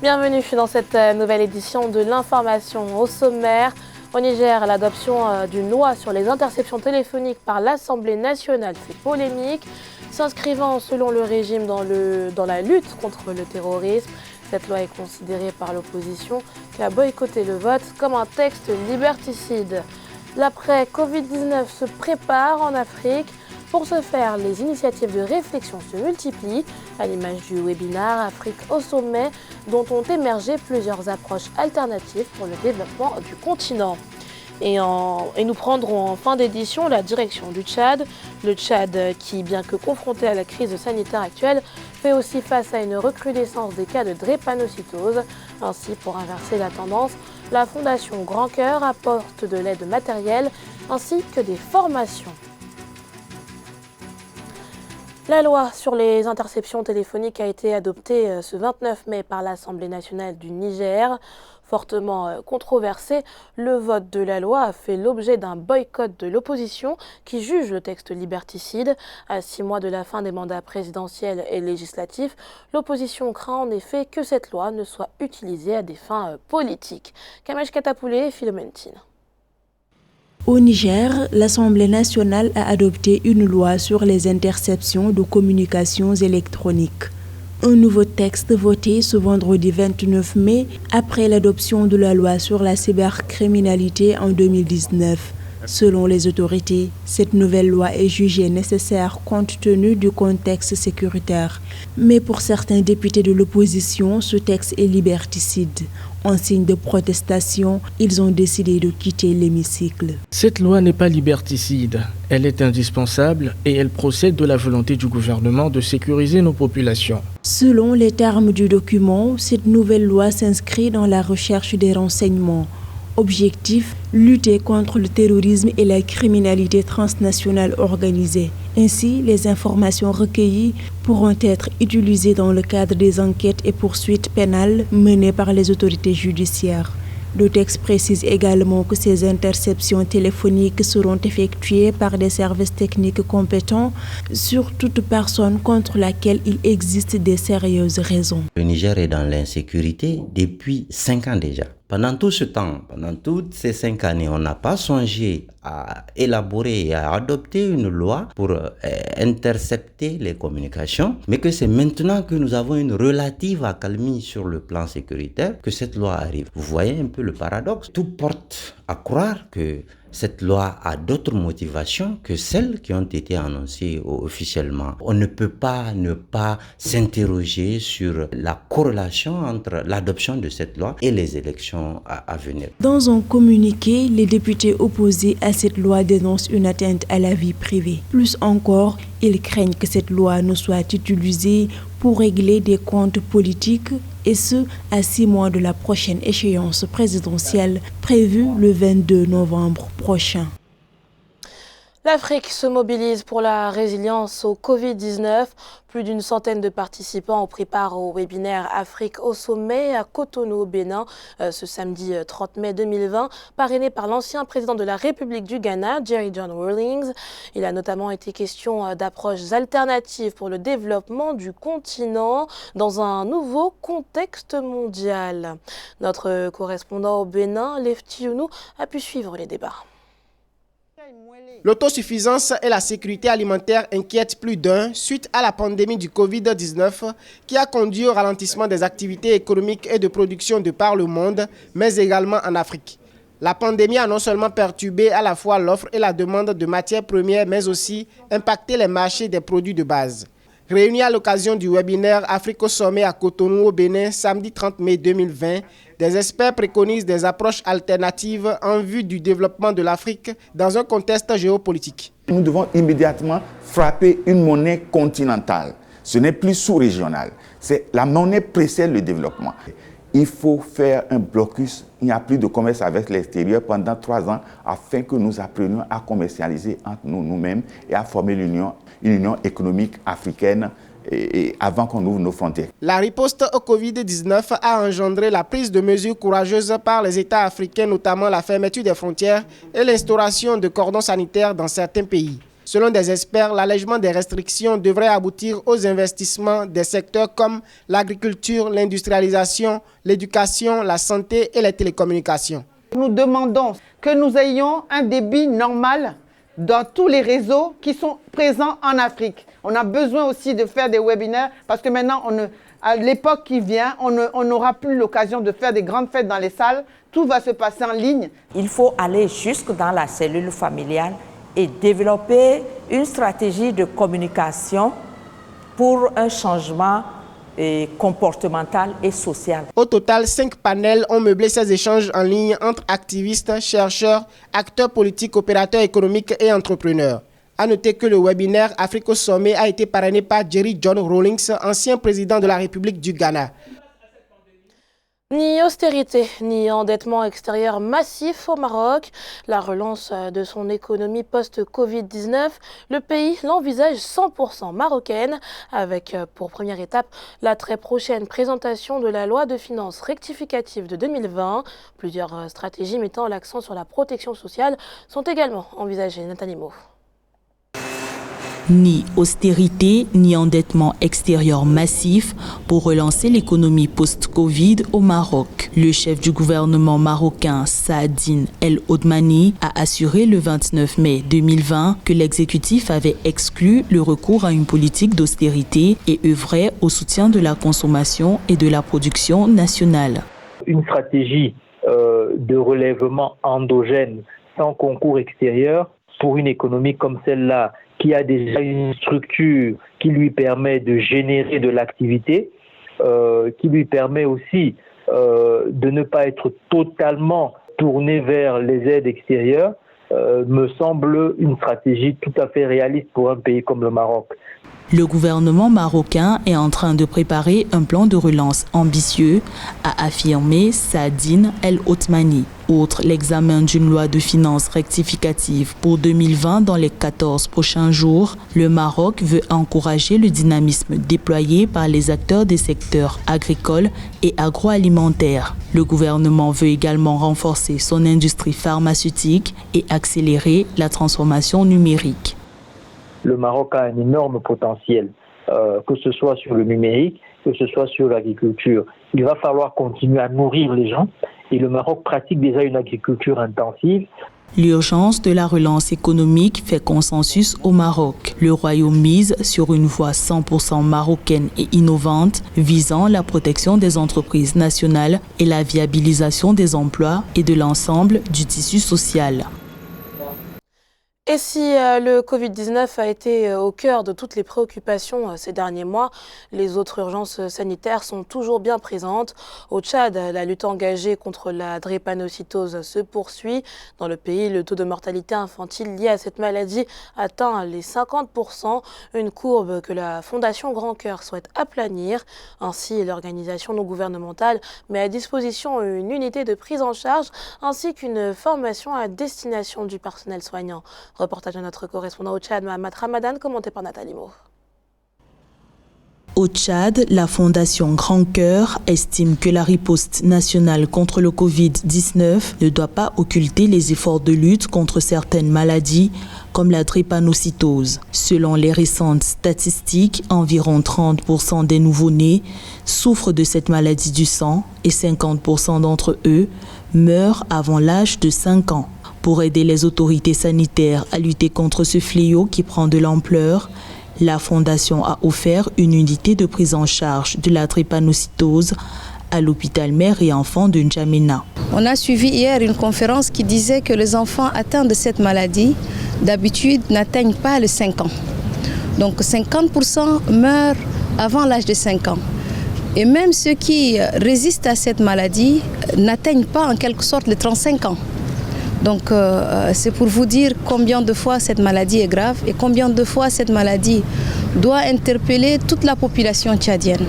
Bienvenue dans cette nouvelle édition de l'information. Au sommaire, au Niger, l'adoption d'une loi sur les interceptions téléphoniques par l'Assemblée nationale fait polémique. S'inscrivant selon le régime dans la lutte contre le terrorisme, cette loi est considérée par l'opposition qui a boycotté le vote comme un texte liberticide. L'après-Covid-19 se prépare en Afrique. Pour ce faire, les initiatives de réflexion se multiplient, à l'image du webinaire Afrique au sommet, dont ont émergé plusieurs approches alternatives pour le développement du continent. Et nous prendrons en fin d'édition la direction du Tchad. Le Tchad qui, bien que confronté à la crise sanitaire actuelle, fait aussi face à une recrudescence des cas de drépanocytose. Ainsi, pour inverser la tendance, la Fondation Grand Cœur apporte de l'aide matérielle ainsi que des formations. La loi sur les interceptions téléphoniques a été adoptée ce 29 mai par l'Assemblée nationale du Niger. Fortement controversé, le vote de la loi a fait l'objet d'un boycott de l'opposition qui juge le texte liberticide. À 6 mois de la fin des mandats présidentiels et législatifs, l'opposition craint en effet que cette loi ne soit utilisée à des fins politiques. Kamej Katapoulé, Philomentine. Au Niger, l'Assemblée nationale a adopté une loi sur les interceptions de communications électroniques. Un nouveau texte voté ce vendredi 29 mai après l'adoption de la loi sur la cybercriminalité en 2019. Selon les autorités, cette nouvelle loi est jugée nécessaire compte tenu du contexte sécuritaire. Mais pour certains députés de l'opposition, ce texte est liberticide. En signe de protestation, ils ont décidé de quitter l'hémicycle. Cette loi n'est pas liberticide. Elle est indispensable et elle procède de la volonté du gouvernement de sécuriser nos populations. Selon les termes du document, cette nouvelle loi s'inscrit dans la recherche des renseignements. Objectif, lutter contre le terrorisme et la criminalité transnationale organisée. Ainsi, les informations recueillies pourront être utilisées dans le cadre des enquêtes et poursuites pénales menées par les autorités judiciaires. Le texte précise également que ces interceptions téléphoniques seront effectuées par des services techniques compétents sur toute personne contre laquelle il existe des sérieuses raisons. Le Niger est dans l'insécurité depuis 5 ans déjà. Pendant tout ce temps, pendant toutes ces 5 années, on n'a pas songé à élaborer et à adopter une loi pour intercepter les communications, mais que c'est maintenant que nous avons une relative accalmie sur le plan sécuritaire que cette loi arrive. Vous voyez un peu le paradoxe. Tout porte à croire que cette loi a d'autres motivations que celles qui ont été annoncées officiellement. On ne peut pas ne pas s'interroger sur la corrélation entre l'adoption de cette loi et les élections à venir. Dans un communiqué, les députés opposés à cette loi dénoncent une atteinte à la vie privée. Plus encore, ils craignent que cette loi ne soit utilisée pour régler des comptes politiques, et ce, à 6 mois de la prochaine échéance présidentielle prévue le 22 novembre prochain. L'Afrique se mobilise pour la résilience au Covid-19. Plus d'une centaine de participants ont pris part au webinaire Afrique au sommet à Cotonou, au Bénin, ce samedi 30 mai 2020, parrainé par l'ancien président de la République du Ghana, Jerry John Rawlings. Il a notamment été question d'approches alternatives pour le développement du continent dans un nouveau contexte mondial. Notre correspondant au Bénin, Lefty Younou, a pu suivre les débats. L'autosuffisance et la sécurité alimentaire inquiètent plus d'un suite à la pandémie du Covid-19 qui a conduit au ralentissement des activités économiques et de production de par le monde, mais également en Afrique. La pandémie a non seulement perturbé à la fois l'offre et la demande de matières premières, mais aussi impacté les marchés des produits de base. Réunis à l'occasion du webinaire Afrique au sommet à Cotonou au Bénin, samedi 30 mai 2020, des experts préconisent des approches alternatives en vue du développement de l'Afrique dans un contexte géopolitique. Nous devons immédiatement frapper une monnaie continentale. Ce n'est plus sous-régional. La monnaie précède le développement. Il faut faire un blocus. Il n'y a plus de commerce avec l'extérieur pendant 3 ans afin que nous apprenions à commercialiser entre nous-mêmes et à former une union économique africaine et avant qu'on ouvre nos frontières. La riposte au Covid-19 a engendré la prise de mesures courageuses par les États africains, notamment la fermeture des frontières et l'instauration de cordons sanitaires dans certains pays. Selon des experts, l'allègement des restrictions devrait aboutir aux investissements des secteurs comme l'agriculture, l'industrialisation, l'éducation, la santé et les télécommunications. Nous demandons que nous ayons un débit normal dans tous les réseaux qui sont présents en Afrique. On a besoin aussi de faire des webinaires parce que maintenant, à l'époque qui vient, on n'aura plus l'occasion de faire des grandes fêtes dans les salles. Tout va se passer en ligne. Il faut aller jusque dans la cellule familiale et développer une stratégie de communication pour un changement comportemental et social. Au total, 5 panels ont meublé ces échanges en ligne entre activistes, chercheurs, acteurs politiques, opérateurs économiques et entrepreneurs. A noter que le webinaire Afrique au sommet a été parrainé par Jerry John Rawlings, ancien président de la République du Ghana. Ni austérité, ni endettement extérieur massif au Maroc. La relance de son économie post-Covid-19, le pays l'envisage 100% marocaine, avec pour première étape la très prochaine présentation de la loi de finances rectificative de 2020. Plusieurs stratégies mettant l'accent sur la protection sociale sont également envisagées. Nathalie Mo. Ni austérité, ni endettement extérieur massif pour relancer l'économie post-Covid au Maroc. Le chef du gouvernement marocain, Saadine El Othmani, a assuré le 29 mai 2020 que l'exécutif avait exclu le recours à une politique d'austérité et œuvrait au soutien de la consommation et de la production nationale. Une stratégie de relèvement endogène sans concours extérieur pour une économie comme celle-là, qui a déjà une structure qui lui permet de générer de l'activité, qui lui permet aussi de ne pas être totalement tourné vers les aides extérieures, me semble une stratégie tout à fait réaliste pour un pays comme le Maroc. Le gouvernement marocain est en train de préparer un plan de relance ambitieux, a affirmé Saadine El Othmani. Outre l'examen d'une loi de finances rectificative pour 2020 dans les 14 prochains jours, le Maroc veut encourager le dynamisme déployé par les acteurs des secteurs agricoles et agroalimentaires. Le gouvernement veut également renforcer son industrie pharmaceutique et accélérer la transformation numérique. Le Maroc a un énorme potentiel, que ce soit sur le numérique, que ce soit sur l'agriculture. Il va falloir continuer à nourrir les gens et le Maroc pratique déjà une agriculture intensive. L'urgence de la relance économique fait consensus au Maroc. Le Royaume mise sur une voie 100% marocaine et innovante visant la protection des entreprises nationales et la viabilisation des emplois et de l'ensemble du tissu social. Et si le Covid-19 a été au cœur de toutes les préoccupations ces derniers mois, les autres urgences sanitaires sont toujours bien présentes. Au Tchad, la lutte engagée contre la drépanocytose se poursuit. Dans le pays, le taux de mortalité infantile lié à cette maladie atteint les 50%, une courbe que la Fondation Grand Cœur souhaite aplanir. Ainsi, l'organisation non gouvernementale met à disposition une unité de prise en charge ainsi qu'une formation à destination du personnel soignant. Reportage de notre correspondant au Tchad, Mohamed Ramadan, commenté par Nathalie Mo. Au Tchad, la Fondation Grand Cœur estime que la riposte nationale contre le Covid-19 ne doit pas occulter les efforts de lutte contre certaines maladies comme la drépanocytose. Selon les récentes statistiques, environ 30% des nouveau-nés souffrent de cette maladie du sang et 50% d'entre eux meurent avant l'âge de 5 ans. Pour aider les autorités sanitaires à lutter contre ce fléau qui prend de l'ampleur, la Fondation a offert une unité de prise en charge de la drépanocytose à l'hôpital mère et enfants de N'Djamena. On a suivi hier une conférence qui disait que les enfants atteints de cette maladie, d'habitude, n'atteignent pas les 5 ans. Donc 50% meurent avant l'âge de 5 ans. Et même ceux qui résistent à cette maladie n'atteignent pas en quelque sorte les 35 ans. Donc c'est pour vous dire combien de fois cette maladie est grave et combien de fois cette maladie doit interpeller toute la population tchadienne.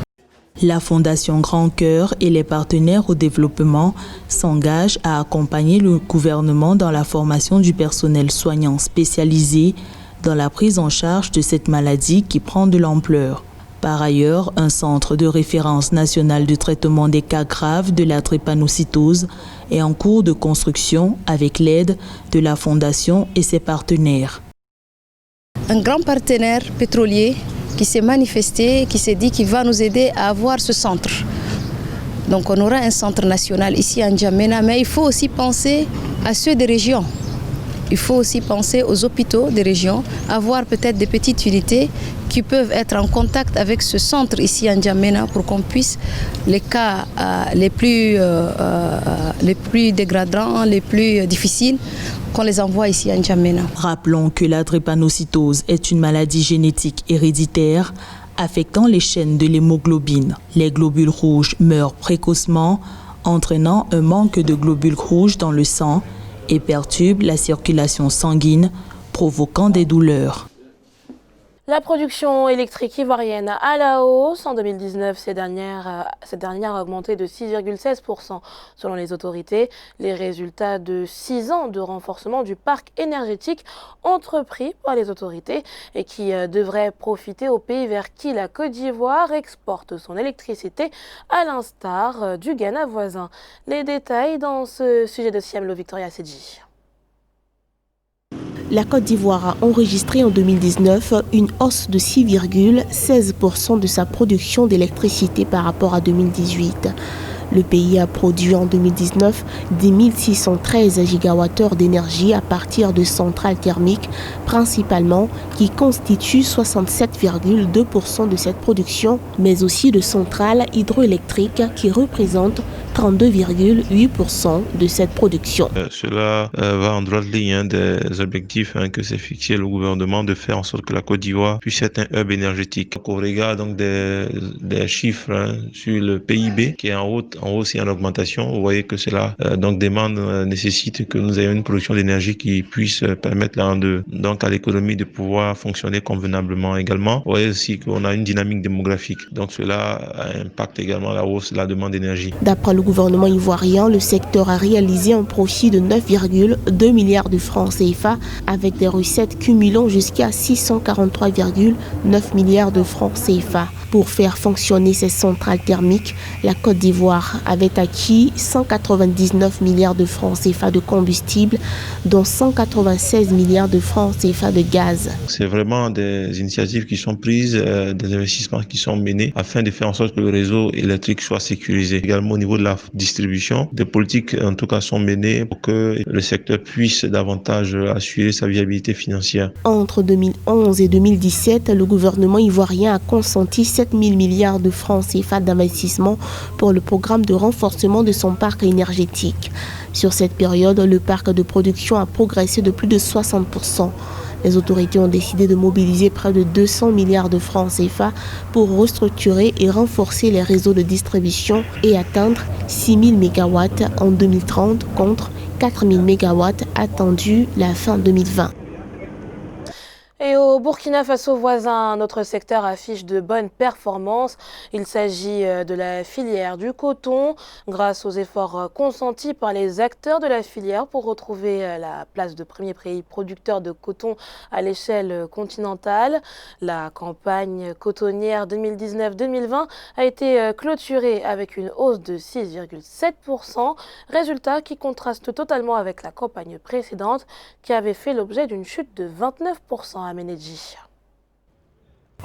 La Fondation Grand Cœur et les partenaires au développement s'engagent à accompagner le gouvernement dans la formation du personnel soignant spécialisé dans la prise en charge de cette maladie qui prend de l'ampleur. Par ailleurs, un centre de référence national de traitement des cas graves de la drépanocytose est en cours de construction avec l'aide de la Fondation et ses partenaires. un grand partenaire pétrolier qui s'est manifesté, qui s'est dit qu'il va nous aider à avoir ce centre. Donc on aura un centre national ici à N'Djamena, mais il faut aussi penser à ceux des régions. Il faut aussi penser aux hôpitaux des régions, avoir peut-être des petites unités qui peuvent être en contact avec ce centre ici à N'Djamena pour qu'on puisse, les cas les plus dégradants, les plus difficiles, qu'on les envoie ici à N'Djamena. Rappelons que la drépanocytose est une maladie génétique héréditaire affectant les chaînes de l'hémoglobine. Les globules rouges meurent précocement, entraînant un manque de globules rouges dans le sang et perturbe la circulation sanguine, provoquant des douleurs. La production électrique ivoirienne à la hausse. En 2019, cette dernière a augmenté de 6,16% selon les autorités. Les résultats de 6 ans de renforcement du parc énergétique entrepris par les autorités et qui devraient profiter aux pays vers qui la Côte d'Ivoire exporte son électricité, à l'instar du Ghana voisin. Les détails dans ce sujet de Siamlo Victoria Sedji. La Côte d'Ivoire a enregistré en 2019 une hausse de 6,16% de sa production d'électricité par rapport à 2018. Le pays a produit en 2019 10 613 gigawattheures d'énergie à partir de centrales thermiques, principalement, qui constituent 67,2% de cette production, mais aussi de centrales hydroélectriques qui représentent 32,8% de cette production. Cela va en droite ligne des objectifs que s'est fixé le gouvernement de faire en sorte que la Côte d'Ivoire puisse être un hub énergétique. Au regard donc des chiffres sur le PIB qui est en hausse et en augmentation, vous voyez que cela nécessite que nous ayons une production d'énergie qui puisse permettre donc à l'économie de pouvoir fonctionner convenablement également. Vous voyez aussi qu'on a une dynamique démographique, donc cela impacte également la hausse de la demande d'énergie. D'après le gouvernement ivoirien, le secteur a réalisé un profit de 9,2 milliards de francs CFA avec des recettes cumulant jusqu'à 643,9 milliards de francs CFA. Pour faire fonctionner ces centrales thermiques, la Côte d'Ivoire avait acquis 199 milliards de francs CFA de combustible, dont 196 milliards de francs CFA de gaz. C'est vraiment des initiatives qui sont prises, des investissements qui sont menés afin de faire en sorte que le réseau électrique soit sécurisé. Également au niveau de la distribution, des politiques en tout cas sont menées pour que le secteur puisse davantage assurer sa viabilité financière. Entre 2011 et 2017, le gouvernement ivoirien a consenti 7 000 milliards de francs CFA d'investissement pour le programme de renforcement de son parc énergétique. Sur cette période, le parc de production a progressé de plus de 60%. Les autorités ont décidé de mobiliser près de 200 milliards de francs CFA pour restructurer et renforcer les réseaux de distribution et atteindre 6 000 MW en 2030 contre 4 000 MW attendus la fin 2020. Et au Burkina Faso voisin, notre secteur affiche de bonnes performances. Il s'agit de la filière du coton, grâce aux efforts consentis par les acteurs de la filière pour retrouver la place de premier pays producteur de coton à l'échelle continentale. La campagne cotonnière 2019-2020 a été clôturée avec une hausse de 6,7%, résultat qui contraste totalement avec la campagne précédente qui avait fait l'objet d'une chute de 29% à Ménédji.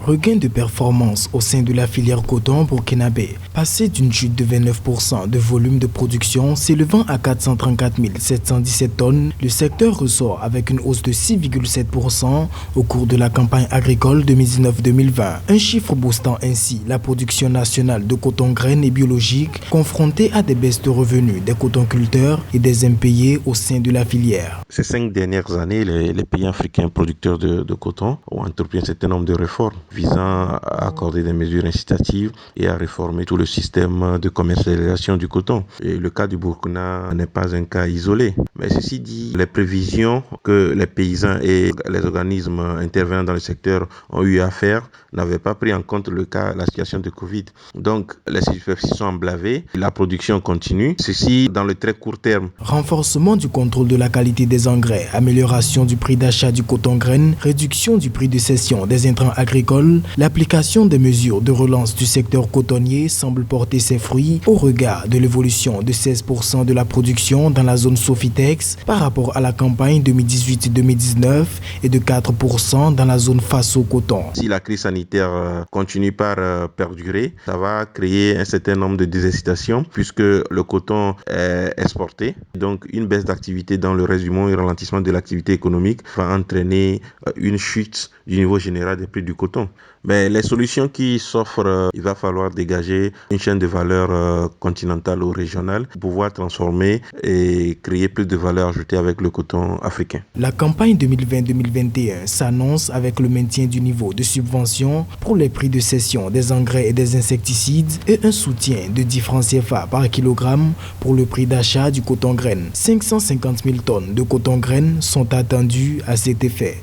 Regain de performance au sein de la filière coton burkinabé, passé d'une chute de 29% de volume de production s'élevant à 434 717 tonnes, le secteur ressort avec une hausse de 6,7% au cours de la campagne agricole 2019-2020. Un chiffre boostant ainsi la production nationale de coton graines et biologique confrontée à des baisses de revenus des cotonculteurs et des impayés au sein de la filière. Ces 5 dernières années, les pays africains producteurs de coton ont entrepris un certain nombre de réformes visant à accorder des mesures incitatives et à réformer tout le système de commercialisation du coton. Et le cas du Burkina n'est pas un cas isolé. Mais ceci dit, les prévisions que les paysans et les organismes intervenant dans le secteur ont eu à faire n'avaient pas pris en compte la situation de Covid. Donc, les superficies sont emblavées, la production continue. Ceci dans le très court terme. Renforcement du contrôle de la qualité des engrais, amélioration du prix d'achat du coton graine, réduction du prix de cession des intrants agricoles agricole, l'application des mesures de relance du secteur cotonnier semble porter ses fruits au regard de l'évolution de 16% de la production dans la zone Sofitex par rapport à la campagne 2018-2019 et de 4% dans la zone Faso-Coton. Si la crise sanitaire continue par perdurer, ça va créer un certain nombre de désincitations puisque le coton est exporté. Donc une baisse d'activité dans le reste du monde et ralentissement de l'activité économique va entraîner une chute du niveau général des prix du coton. Mais les solutions qui s'offrent, il va falloir dégager une chaîne de valeur continentale ou régionale pour pouvoir transformer et créer plus de valeur ajoutée avec le coton africain. La campagne 2020-2021 s'annonce avec le maintien du niveau de subvention pour les prix de cession des engrais et des insecticides et un soutien de 10 francs CFA par kilogramme pour le prix d'achat du coton graine. 550 000 tonnes de coton graine sont attendues à cet effet.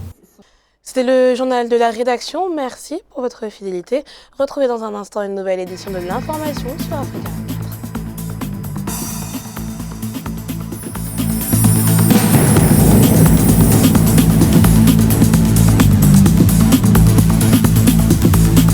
C'était le journal de la rédaction. Merci pour votre fidélité. Retrouvez dans un instant une nouvelle édition de l'information sur Africa.